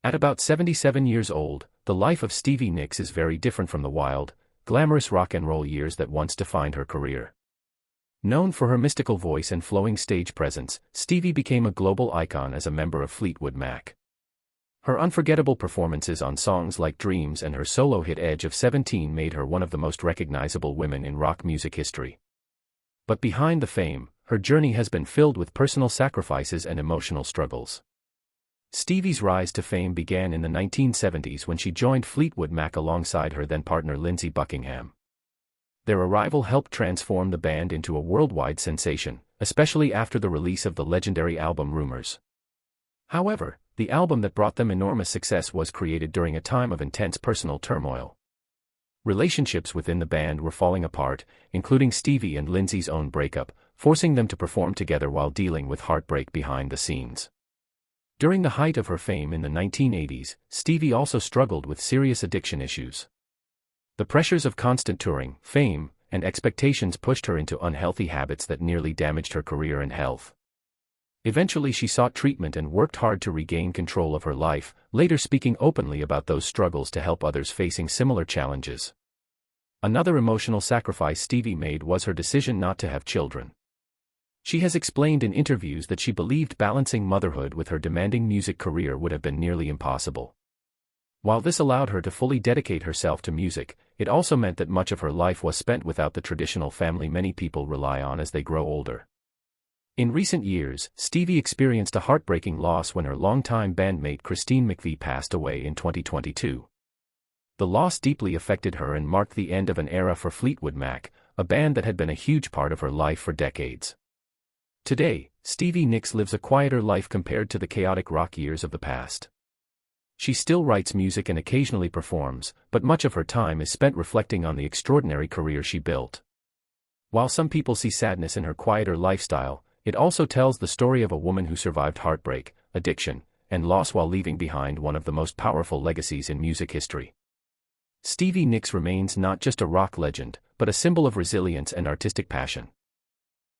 At about 77 years old, the life of Stevie Nicks is very different from the wild, glamorous rock and roll years that once defined her career. Known for her mystical voice and flowing stage presence, Stevie became a global icon as a member of Fleetwood Mac. Her unforgettable performances on songs like Dreams and her solo hit Edge of 17 made her one of the most recognizable women in rock music history. But behind the fame, her journey has been filled with personal sacrifices and emotional struggles. Stevie's rise to fame began in the 1970s when she joined Fleetwood Mac alongside her then-partner Lindsey Buckingham. Their arrival helped transform the band into a worldwide sensation, especially after the release of the legendary album Rumours. However, the album that brought them enormous success was created during a time of intense personal turmoil. Relationships within the band were falling apart, including Stevie and Lindsey's own breakup, forcing them to perform together while dealing with heartbreak behind the scenes. During the height of her fame in the 1980s, Stevie also struggled with serious addiction issues. The pressures of constant touring, fame, and expectations pushed her into unhealthy habits that nearly damaged her career and health. Eventually she sought treatment and worked hard to regain control of her life, later speaking openly about those struggles to help others facing similar challenges. Another emotional sacrifice Stevie made was her decision not to have children. She has explained in interviews that she believed balancing motherhood with her demanding music career would have been nearly impossible. While this allowed her to fully dedicate herself to music, it also meant that much of her life was spent without the traditional family many people rely on as they grow older. In recent years, Stevie experienced a heartbreaking loss when her longtime bandmate Christine McVie passed away in 2022. The loss deeply affected her and marked the end of an era for Fleetwood Mac, a band that had been a huge part of her life for decades. Today, Stevie Nicks lives a quieter life compared to the chaotic rock years of the past. She still writes music and occasionally performs, but much of her time is spent reflecting on the extraordinary career she built. While some people see sadness in her quieter lifestyle, it also tells the story of a woman who survived heartbreak, addiction, and loss while leaving behind one of the most powerful legacies in music history. Stevie Nicks remains not just a rock legend, but a symbol of resilience and artistic passion.